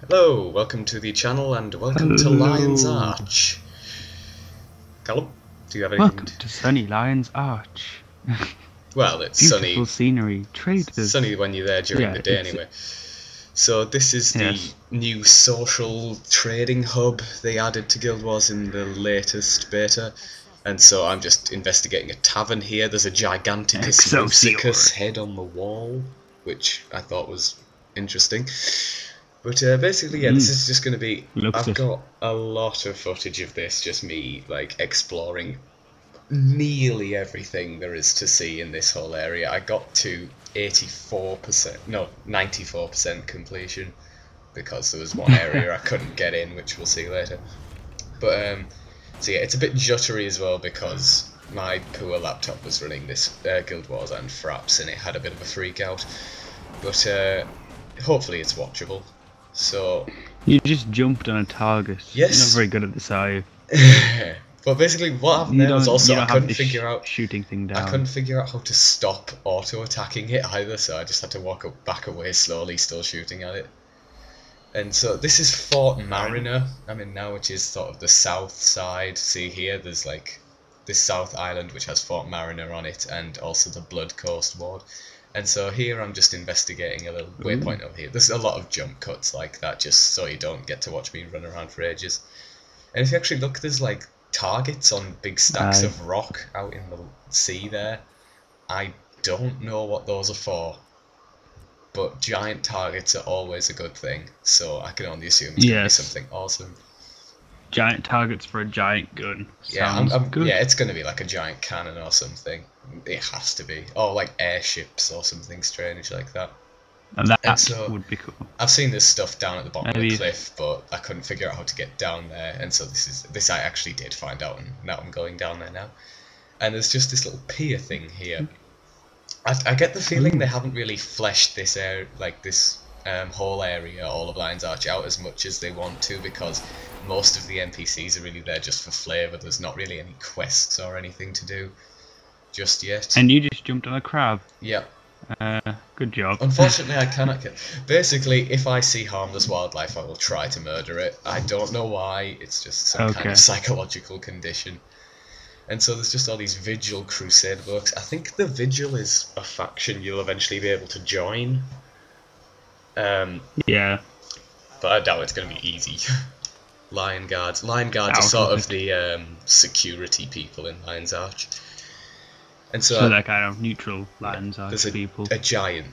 Hello, welcome to the channel and welcome to Lion's Arch. Callum, do you have anything? Welcome to sunny Lion's Arch. Well, it's Beautiful scenery, traders. sunny when you're there during the day anyway. So this is the new social trading hub they added to Guild Wars in the latest beta. And so I'm just investigating a tavern here. There's a giganticus Rusicus head on the wall, which I thought was interesting. But basically, yeah, this is just going to be... I've got a lot of footage of this, just me, like, exploring nearly everything there is to see in this whole area. I got to 94% completion, because there was one area I couldn't get in, which we'll see later. But, so yeah, it's a bit juttery as well, because my poor laptop was running this Guild Wars and Fraps, and it had a bit of a freak out. But hopefully it's watchable. So you just jumped on a target. Yes. You're not very good at this, are you? But basically, what happened there was also I couldn't figure out shooting thing down. I couldn't figure out how to stop auto attacking it either, so I just had to walk back away slowly, still shooting at it. And so this is Fort Mariner. I'm in now, which is sort of the south side. See here, there's like this South Island which has Fort Mariner on it, and also the Blood Coast Ward. And so here I'm just investigating a little waypoint over here. There's a lot of jump cuts like that, just so you don't get to watch me run around for ages. And if you actually look, there's like targets on big stacks of rock out in the sea there. I don't know what those are for, but giant targets are always a good thing, so I can only assume it's going to be something awesome. Giant targets for a giant gun. Yeah, yeah, it's going to be like a giant cannon or something. It has to be. Or like airships or something strange like that. And that would be cool. I've seen this stuff down at the bottom of the cliff, but I couldn't figure out how to get down there, and so this I actually did find out, and now I'm going down there now. And there's just this little pier thing here. I get the feeling they haven't really fleshed this whole area, all of Lion's Arch, out as much as they want to, because most of the NPCs are really there just for flavour. There's not really any quests or anything to do just yet. And you just jumped on a crab. Yep. Good job. Unfortunately, I cannot get... Basically, if I see harmless wildlife, I will try to murder it. I don't know why, it's just some kind of psychological condition. And so there's just all these Vigil Crusade books. I think the Vigil is a faction you'll eventually be able to join. Yeah. But I doubt it's going to be easy. Lion Guards. Lion Guards are sort of the security people in Lion's Arch. And so they're kind of neutral Lion's Arch people. There's a giant,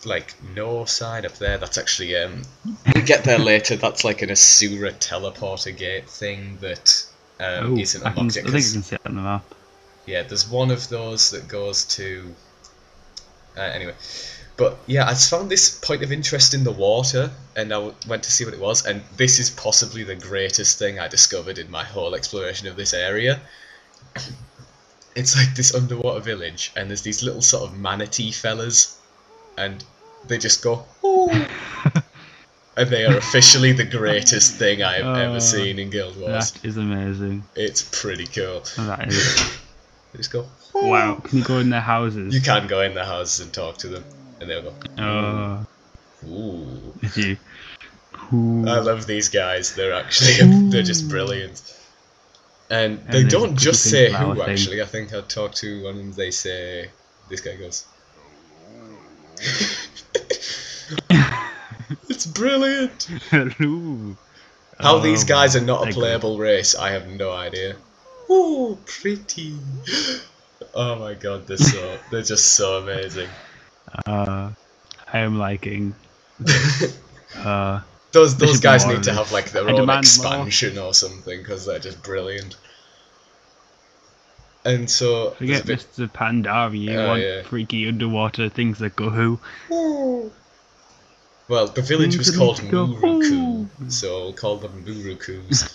like, no sign up there. That's actually, we get there later, that's like an Asura teleporter gate thing that isn't unlocked yet. I think you can see it on the map. Yeah, there's one of those that goes to... anyway. But yeah, I just found this point of interest in the water, and I went to see what it was, and this is possibly the greatest thing I discovered in my whole exploration of this area. It's like this underwater village, and there's these little sort of Manatee-fellas, and they just go, "Ooh." And they are officially the greatest thing I have ever seen in Guild Wars. That is amazing. It's pretty cool. That is. They just go, "Ooh." Wow, can you go in their houses? You can go in their houses and talk to them. And they'll go, ooh. I love these guys. They're actually, they're just brilliant. And they don't just say who, actually. I think I talked to one and they say, this guy goes, it's brilliant. How these guys are not a playable race, I have no idea. Ooh, pretty. Oh my god, they're just so amazing. I am liking. Those guys need to have like their own expansion or something, because they're just brilliant. And so forget Mr. Pandari, you want freaky underwater things that go who. Well, the village was called Muruku, so we'll call them Murukus.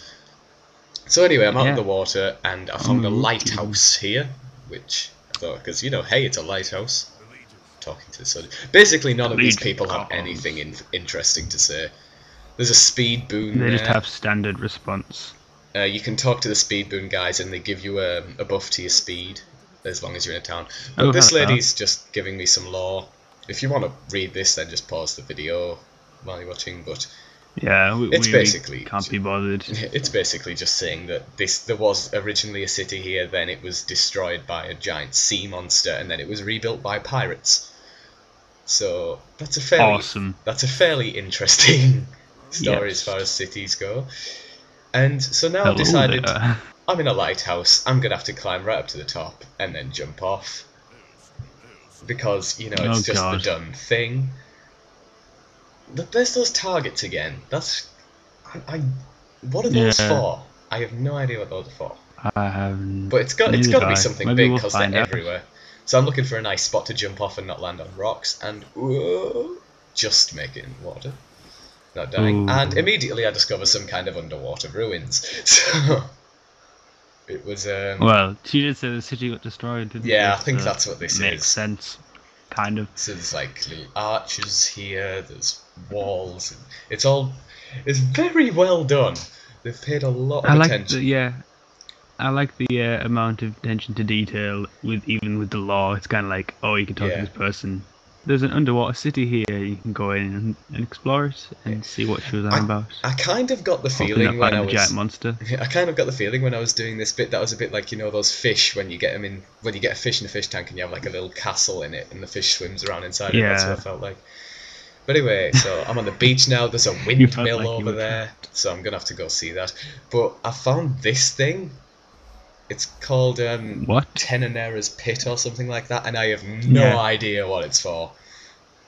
So anyway, I'm out in the water, and I found a lighthouse here, which I thought, because, you know, hey, it's a lighthouse. Talking to the sun. Basically, none of these people have anything interesting to say. There's a speed boon there. They just have standard response. You can talk to the speed boon guys, and they give you a buff to your speed as long as you're in a town. But this lady's just giving me some lore. If you want to read this, then just pause the video while you're watching. But Yeah, It's we basically can't be bothered. It's basically just saying that there was originally a city here, then it was destroyed by a giant sea monster, and then it was rebuilt by pirates. So that's a fairly interesting story as far as cities go. And so now I've decided I'm in a lighthouse. I'm gonna have to climb right up to the top and then jump off because it's just the done thing. There's those targets again. What are those for? I have no idea what those are for. But it's got to be something big because they're everywhere. So I'm looking for a nice spot to jump off and not land on rocks, and just make it in water, not dying. And immediately I discover some kind of underwater ruins. So it was. Well, she did say the city got destroyed, didn't she? Yeah, I think that's what this makes sense, kind of. So there's like little arches here. There's walls. It's very well done. They've paid a lot of attention. I like the amount of attention to detail even with the lore. It's kind of like, oh, you can talk to this person. There's an underwater city here. You can go in and explore it and see what she was on about. I kind of got the feeling when I was giant monster. I kind of got the feeling when I was doing this bit that was a bit like those fish when you get a fish in a fish tank and you have like a little castle in it and the fish swims around inside it. That's what I felt like. But anyway, so I'm on the beach now. There's a windmill over there, so I'm gonna have to go see that. But I found this thing. It's called Tenonera's Pit or something like that, and I have no idea what it's for.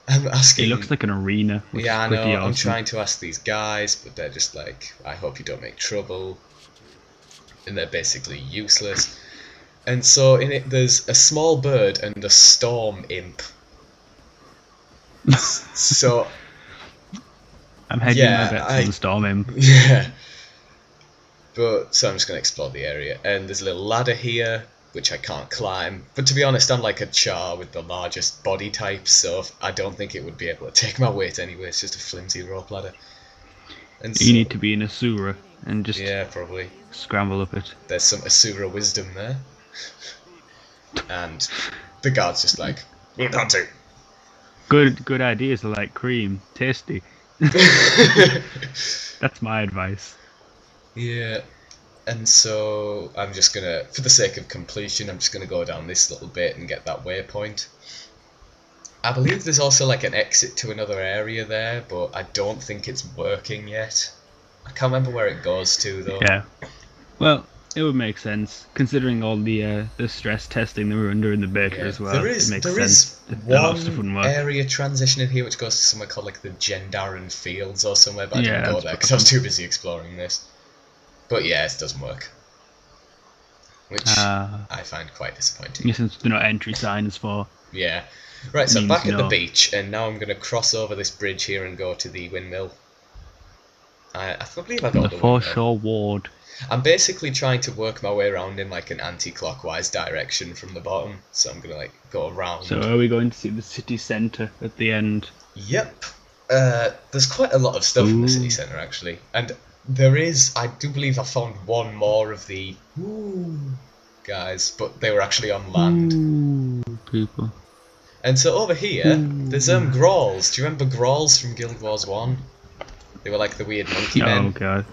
I'm asking. It looks like an arena. Yeah, I know. Awesome. I'm trying to ask these guys, but they're just like, I hope you don't make trouble. And they're basically useless. And so in it, there's a small bird and a storm imp. So. I'm hedging my bets on the storm imp. Yeah. But so I'm just going to explore the area, and there's a little ladder here which I can't climb, but to be honest I'm like a char with the largest body type, so I don't think it would be able to take my weight anyway. It's just a flimsy rope ladder. And you need to be in Asura and just probably scramble up it. There's some Asura wisdom there. And the guard's just like, you can't do. Good ideas are like cream, tasty. That's my advice. Yeah, and so I'm just gonna, for the sake of completion, I'm just gonna go down this little bit and get that waypoint. I believe there's also like an exit to another area there, but I don't think it's working yet. I can't remember where it goes to though. Yeah, well, it would make sense considering all the stress testing that we're under in the beta as well. There is one area transition in here which goes to somewhere called like the Gendaran Fields or somewhere, but I didn't go there because I was too busy exploring this. But yeah, it doesn't work, which I find quite disappointing. Yeah, since there are no entry signs for. Yeah, right. So I'm back at the beach, and now I'm going to cross over this bridge here and go to the windmill. I believe I got the foreshore ward. I'm basically trying to work my way around in like an anti-clockwise direction from the bottom, so I'm gonna like go around. So are we going to see the city centre at the end? Yep. There's quite a lot of stuff in the city centre actually, and. I do believe I found one more of the guys, but they were actually on land. People. And so over here, there's Grolls. Do you remember Grolls from Guild Wars 1? They were like the weird monkey men. God.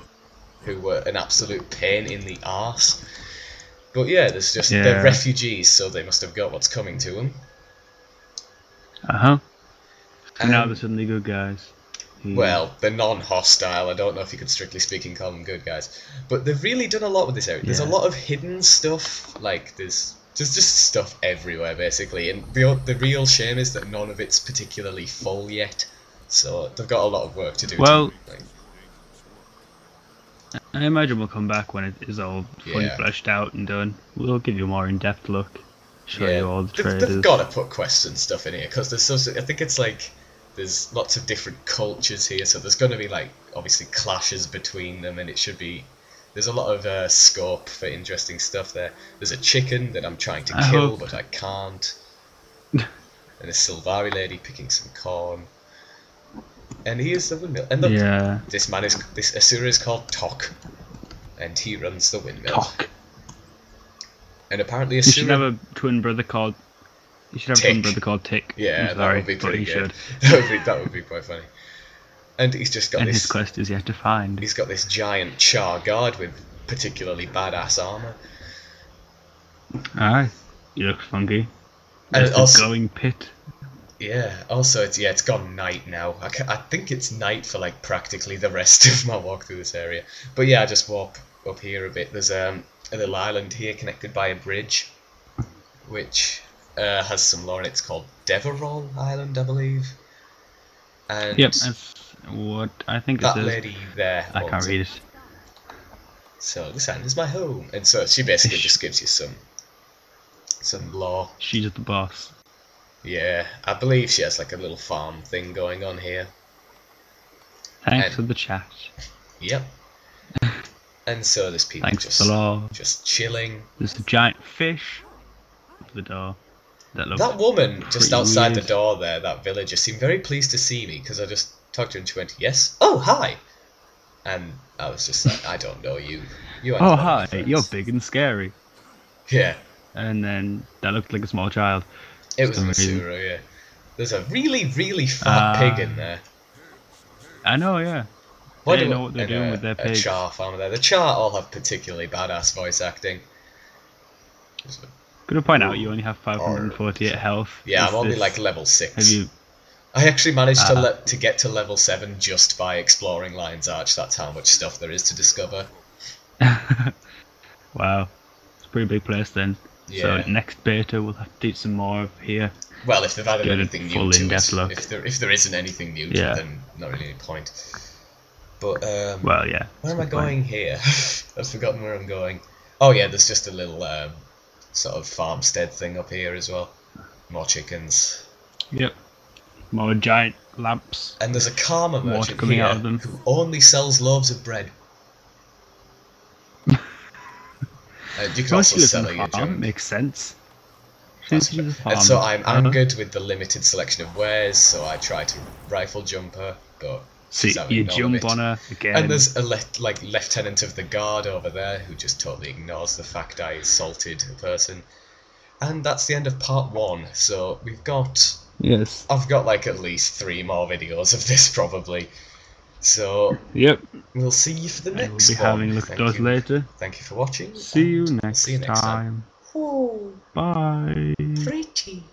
Who were an absolute pain in the arse. But yeah, they're refugees, so they must have got what's coming to them. And now they're suddenly good guys. Well, they're non-hostile. I don't know if you could strictly speaking call them good guys, but they've really done a lot with this area. There's a lot of hidden stuff. Like there's just stuff everywhere basically, and the real shame is that none of it's particularly full yet. So they've got a lot of work to do. Well, I imagine we'll come back when it is all fully fleshed out and done. We'll give you a more in-depth look. Show you all the traders. They've got to put quests and stuff in here because there's I think it's like. There's lots of different cultures here, so there's going to be like obviously clashes between them, and there's a lot of scope for interesting stuff there. There's a chicken that I'm trying to kill, but I can't. And a Silvari lady picking some corn. And here's the windmill. And look, this Asura is called Tok, and he runs the windmill. Tok. And apparently Asura... You should have a twin brother called... You should have a twin brother called Tick. Yeah, that would be pretty good. Should. that would be quite funny. And he's just got and this. his quest is yet to find. He's got this giant char guard with particularly badass armor. Aye, he looks funky. And There's the also, glowing pit. yeah. Also, it's gone night now. I think it's night for like practically the rest of my walk through this area. But yeah, I just walk up here a bit. There's a little island here connected by a bridge, which has some lore. It's called Deverall Island, I believe. And Yep, that's what I think it that says. lady there. I can't read it. So this island is my home, and so she basically just gives you some lore. She's the boss. Yeah, I believe she has like a little farm thing going on here. Thanks for the chat. Yep. And so there's people Thanks for the lore. just chilling. There's a giant fish at the door. That woman just outside weird. the door there, that villager, seemed very pleased to see me because I just talked to her and she went, "Yes, oh hi," and I was just like, "I don't know you. You aren't Oh one of my hi, friends." you're big and scary. Yeah, And then that looked like a small child. it was some reason. Masura. Yeah, there's a really fat pig in there. I know, yeah. Why They do know what they're doing with their a pigs. char farmer there? The char all have particularly badass voice acting. Gonna point out you only have 548 health. Yeah, Is I'm only this- like level 6. Have you? I actually managed to get to level 7 just by exploring Lion's Arch. That's how much stuff there is to discover. Wow, it's a pretty big place then. Yeah. So next beta we'll have to do some more of here. Well, if they've added Get a anything new full to in-depth it, look. if there isn't anything new to Yeah. it, then not really any point. But Well, yeah. where am I good point. going here? I've forgotten where I'm going. Oh yeah, there's just a little sort of farmstead thing up here as well. More chickens. Yep. More giant lamps. And there's a karma Water merchant coming here out of them. who only sells loaves of bread. You can Well, also she lives sell on your a farm. junk. Makes sense. That's She's a fair. farmer. And so I'm Uh-huh. angered with the limited selection of wares, so I try to rifle jump her, but See, she's having you none of jump it. on her again. And there's a lieutenant of the guard over there who just totally ignores the fact I assaulted a person. And that's the end of part 1. So Yes. I've got like at least 3 more videos of this probably. So Yep. we'll see you for the We'll next be one. having a look at Thank those you. later. Thank you for watching. See you and next see you next time. time. Bye. Pretty.